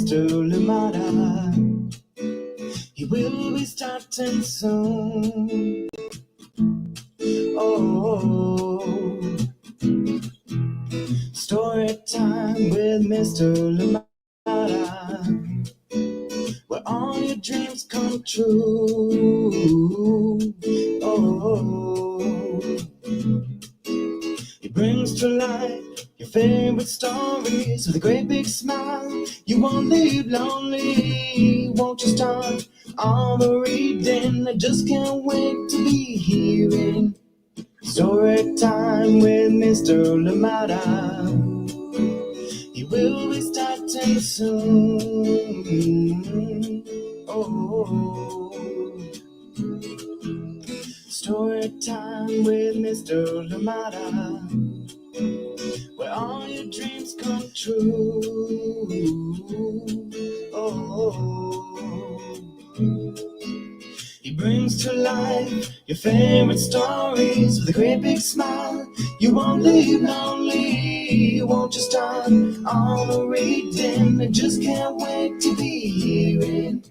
Mr. Limata. He will be starting soon. Oh, story time with Mr. Limata, where all your dreams come true. Oh, he brings to life your favorite stories with a great big smile. You won't leave lonely, won't you start all the reading? I just can't wait to be hearing story time with Mr. Limata. He will be starting soon. Oh, story time with Mr. Limata, where all your dreams come true. Oh, he brings to life your favorite stories with a great big smile. You won't leave lonely, won't you start all the reading? I just can't wait to be hearing.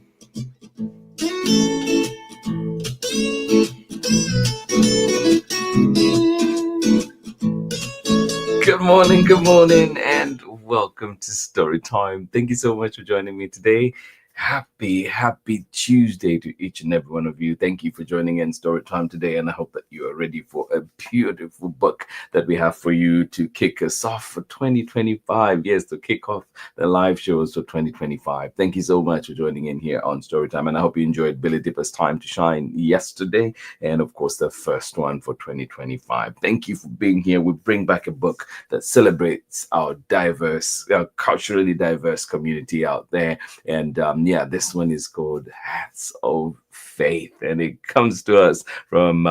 Good morning, and welcome to Story Time. Thank you so much for joining me today. Happy Tuesday to each and every one of you. Thank you for joining in Story Time today, and I hope that you are ready for a beautiful book that we have for you to kick us off for 2025. Yes, to kick off the live shows for 2025. Thank you so much for joining in here on Story Time, and I hope you enjoyed Billy Dipper's Time to Shine yesterday, and of course the first one for 2025. Thank you for being here. We bring back a book that celebrates our culturally diverse community out there, and this one is called Hats of Faith, and it comes to us from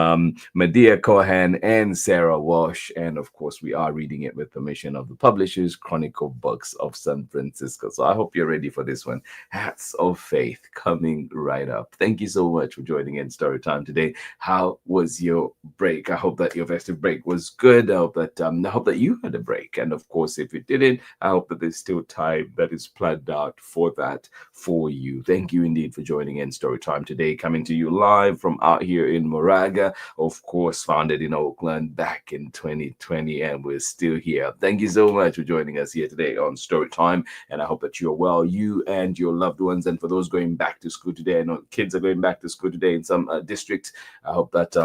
MEDEIA, COHAN, and Sarah Walsh. And of course, we are reading it with permission of the publishers, Chronicle Books of San Francisco. So I hope you're ready for this one. Hats of Faith coming right up. Thank you so much for joining in Story Time today. How was your break? I hope that your festive break was good. I hope that you had a break. And of course, if you didn't, I hope that there's still time that is planned out for that for you. Thank you indeed for joining in Story Time today, coming to you live from out here in Moraga, of course, founded in Oakland back in 2020, and we're still here. Thank you so much for joining us here today on Story Time, and I hope that you're well, you and your loved ones. And for those going back to school today, I know kids are going back to school today in some districts. I hope that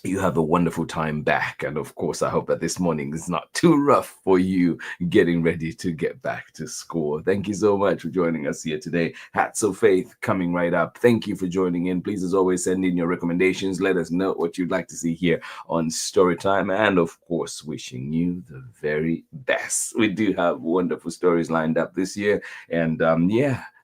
you have a wonderful time back. And of course, I hope that this morning is not too rough for you getting ready to get back to school. Thank you so much for joining us here today. Hats of Faith coming right up. Thank you for joining in. Please, as always, send in your recommendations. Let us know what you'd like to see here on Storytime. And of course, wishing you the very best. We do have wonderful stories lined up this year. And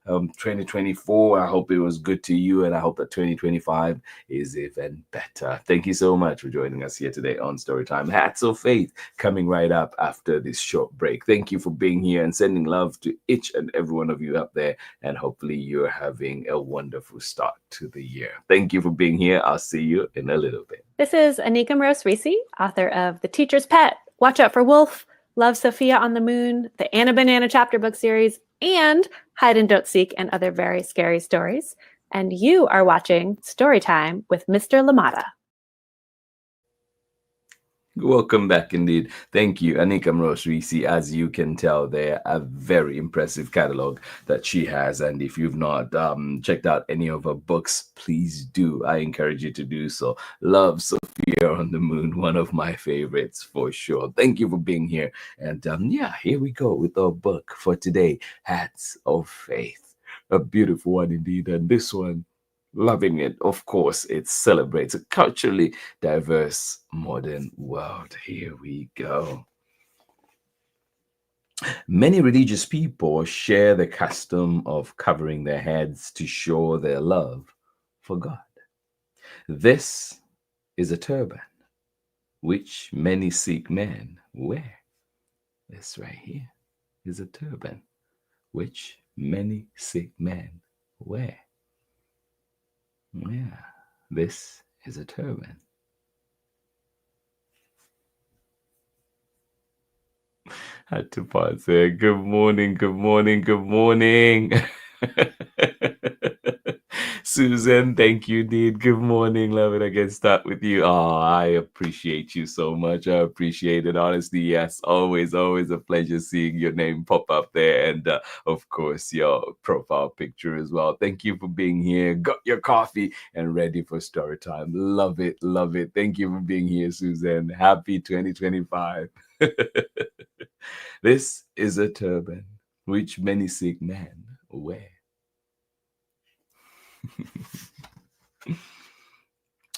2024, I hope it was good to you, and I hope that 2025 is even better. Thank you so much for joining us here today on Storytime. Hats of Faith coming right up after this short break. Thank you for being here and sending love to each and every one of you out there, and hopefully you're having a wonderful start to the year. Thank you for being here. I'll see you in a little bit. This is Anika Moroz-Reese, author of The Teacher's Pet, Watch Out for Wolf, Love Sophia on the Moon, the Anna Banana chapter book series, and Hide and Don't Seek and other very scary stories. And you are watching Storytime with Mr. Limata. Welcome back indeed. Thank you, Anika Moroz-Reese. As you can tell, they're a very impressive catalog that she has. And if you've not checked out any of her books, please do. I encourage you to do so. Love Sophia on the Moon, one of my favorites for sure. Thank you for being here. And here we go with our book for today, Hats of Faith. A beautiful one indeed. And this one, loving it. Of course, it celebrates a culturally diverse modern world. Here we go. Many religious people share the custom of covering their heads to show their love for God. This is a turban, which many Sikh men wear. This right here is a turban, which many Sikh men wear. Yeah, this is a turban. Had to pause there. Good morning, good morning, good morning. Susan, thank you, indeed. Good morning, love it. I can start with you. Oh, I appreciate you so much. I appreciate it. Honestly, yes, always a pleasure seeing your name pop up there. And of course, your profile picture as well. Thank you for being here. Got your coffee and ready for story time. Love it, love it. Thank you for being here, Susan. Happy 2025. This is a turban which many Sikh men wear.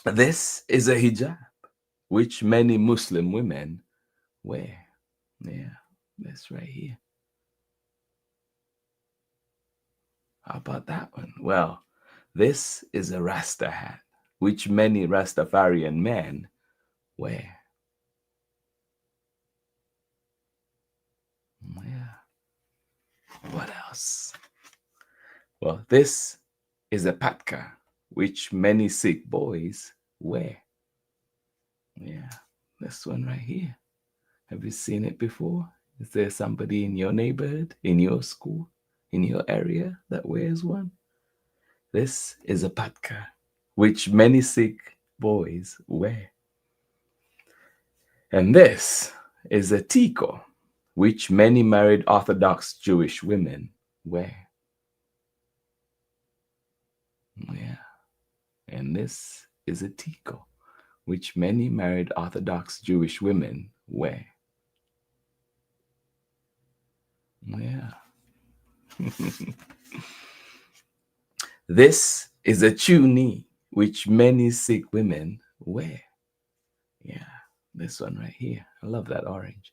This is a hijab which many Muslim women wear. Yeah, that's right here. How about that one? Well, this is a Rasta hat which many Rastafarian men wear. Yeah. What else? Well, this is a patka which many Sikh boys wear. Yeah, this one right here. Have you seen it before? Is there somebody in your neighborhood, in your school, in your area that wears one? This is a patka, which many Sikh boys wear. And this is a tiko, which many married Orthodox Jewish women wear. Yeah. And this is a tiko, which many married Orthodox Jewish women wear. Yeah. This is a chuni, which many Sikh women wear. Yeah, this one right here. I love that orange.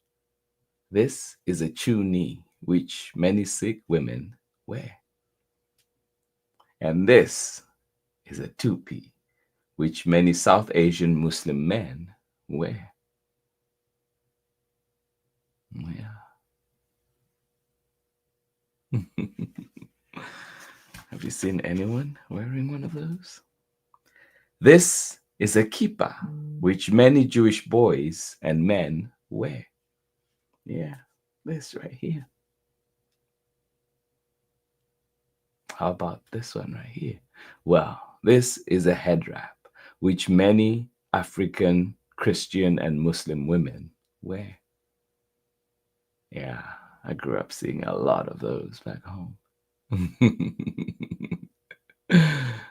This is a chuni, which many Sikh women wear. And this is a tupi, which many South Asian Muslim men wear. Yeah. Have you seen anyone wearing one of those? This is a kippah, which many Jewish boys and men wear. Yeah, this right here. How about this one right here? Well, this is a head wrap, which many African, Christian, and Muslim women wear. Yeah, I grew up seeing a lot of those back home.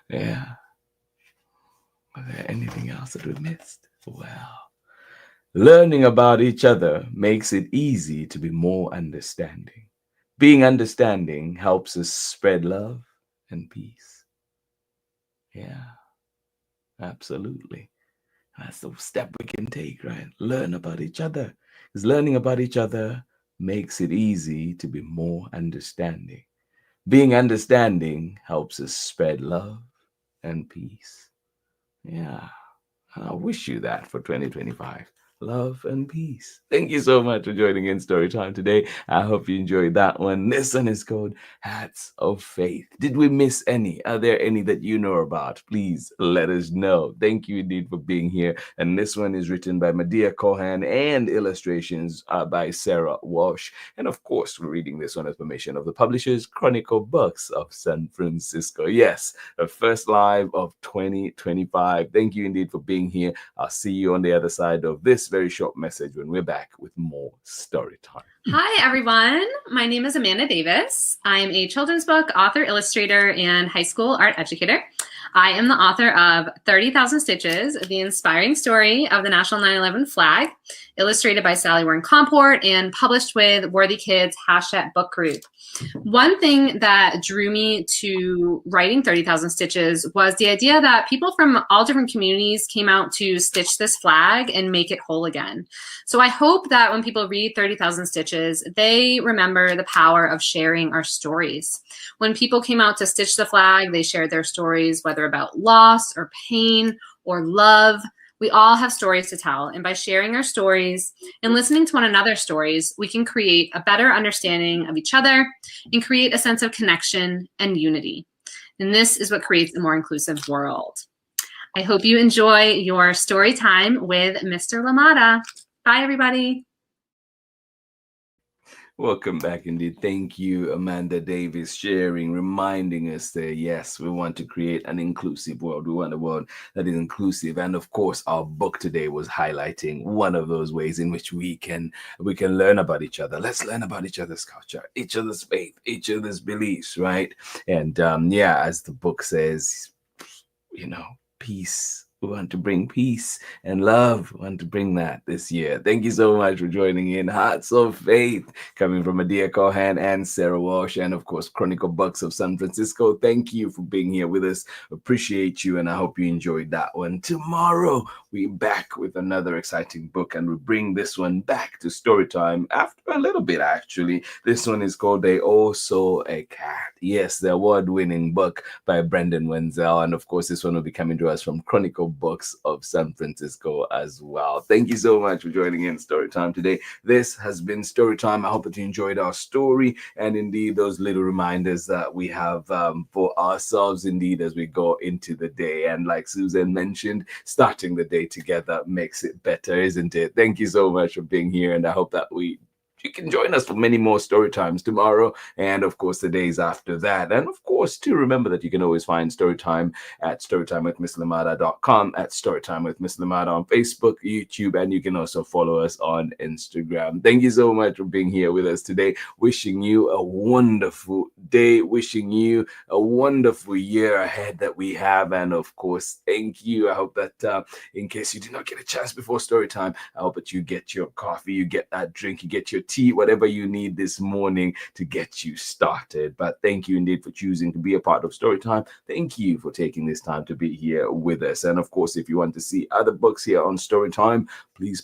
Yeah. Was there anything else that we missed? Well, learning about each other makes it easy to be more understanding. Being understanding helps us spread love and peace. Yeah, absolutely. That's the step we can take, right? Learn about each other. Because learning about each other makes it easy to be more understanding. Being understanding helps us spread love and peace. Yeah, I wish you that for 2025. Love and peace. Thank you so much for joining in Storytime today. I hope you enjoyed that one. This one is called Hats of Faith. Did we miss any? Are there any that you know about? Please let us know. Thank you indeed for being here. And this one is written by MEDEIA COHAN and illustrations by Sarah Walsh. And of course, we're reading this one as permission of the publishers, Chronicle Books of San Francisco. Yes, the first live of 2025. Thank you indeed for being here. I'll see you on the other side of this very short message when we're back with more story time. Hi, everyone. My name is Amanda Davis. I'm a children's book author, illustrator, and high school art educator. I am the author of 30,000 Stitches, the inspiring story of the National 9/11 flag, illustrated by Sally Warren Comport and published with Worthy Kids Hachette Book Group. One thing that drew me to writing 30,000 Stitches was the idea that people from all different communities came out to stitch this flag and make it whole again. So I hope that when people read 30,000 Stitches, they remember the power of sharing our stories. When people came out to stitch the flag, they shared their stories, whether about loss or pain or love. We all have stories to tell, and by sharing our stories and listening to one another's stories, we can create a better understanding of each other and create a sense of connection and unity. And this is what creates a more inclusive world. I hope you enjoy your story time with Mr. Limata. Bye, everybody. Welcome back indeed. Thank you, Amanda Davis, sharing, reminding us that yes, we want to create an inclusive world. We want a world that is inclusive. And of course, our book today was highlighting one of those ways in which we can learn about each other. Let's learn about each other's culture, each other's faith, each other's beliefs, right? And yeah, as the book says, peace. We want to bring peace and love. We want to bring that this year. Thank you so much for joining in. Hearts of Faith, coming from MEDEIA COHAN and Sarah Walsh, and of course, Chronicle Books of San Francisco. Thank you for being here with us. Appreciate you, and I hope you enjoyed that one. Tomorrow, we're back with another exciting book, and we bring this one back to story time after a little bit, actually. This one is called They All Saw a Cat. Yes, the award-winning book by Brendan Wenzel, and of course, this one will be coming to us from Chronicle Books of San Francisco as well. Thank you so much for joining in Storytime today. This has been Storytime. I hope that you enjoyed our story and indeed those little reminders that we have for ourselves indeed as we go into the day. And like Susan mentioned, starting the day together makes it better, isn't it? Thank you so much for being here, and I hope that you can join us for many more story times tomorrow and, of course, the days after that. And, of course, to remember that you can always find Storytime at storytimewithmisslimata.com, at Storytime with Miss Limata on Facebook, YouTube, and you can also follow us on Instagram. Thank you so much for being here with us today. Wishing you a wonderful day, wishing you a wonderful year ahead that we have. And, of course, thank you. I hope that in case you did not get a chance before Storytime, I hope that you get your coffee, you get that drink, you get your tea, whatever you need this morning to get you started. But thank you indeed for choosing to be a part of Storytime. Thank you for taking this time to be here with us. And of course, if you want to see other books here on Storytime, please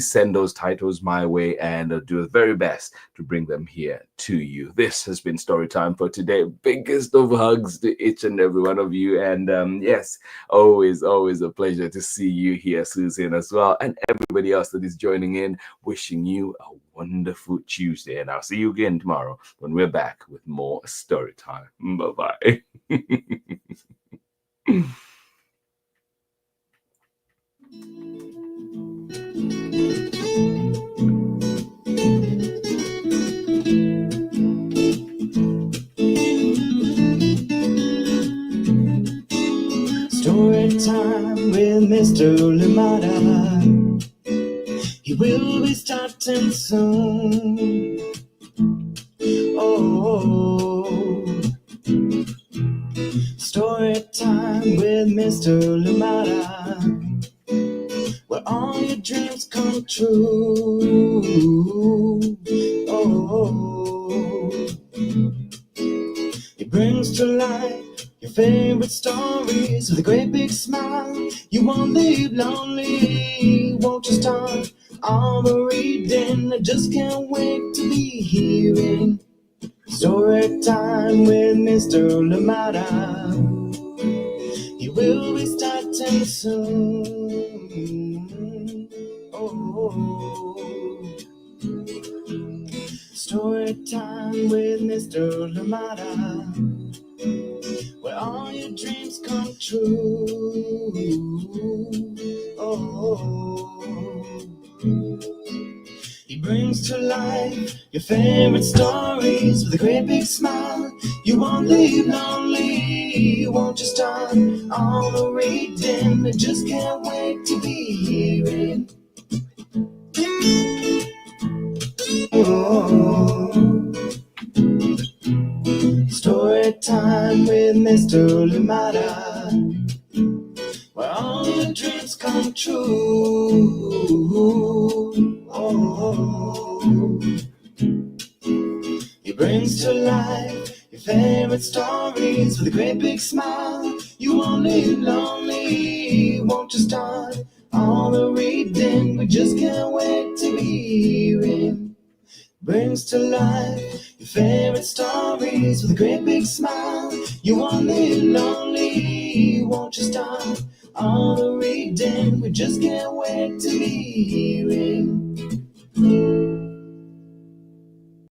send those titles my way, and I'll do the very best to bring them here to you. This has been Storytime for today. Biggest of hugs to each and every one of you. And yes, always a pleasure to see you here, Susan, as well, and everybody else that is joining in. Wishing you a wonderful Tuesday, and I'll see you again tomorrow when we're back with more story time. Bye-bye. Story time with Mr. Limata. He will be starting soon. Oh, story time with Mr. Limata, where all your dreams come true. Oh, he brings to life your favorite stories with a great big smile. You won't leave lonely, won't you start all the reading? I just can't wait to be hearing story time with Mr. Limata. He will be starting soon. Oh, story time with Mr. Limata, where all your dreams come true. Oh, he brings to life your favorite stories with a great big smile. You won't leave lonely, won't you start all the reading? I just can't wait to be hearing. Oh, story time with Mr. Limata, where all your dreams come true. Oh, he brings to life your favorite stories with a great big smile. You won't leave lonely, won't you start all the reading? We just can't wait to be hearing. Brings to life your favorite stories with a great big smile. You won't live lonely, won't you start all the reading? We just can't wait to be hearing.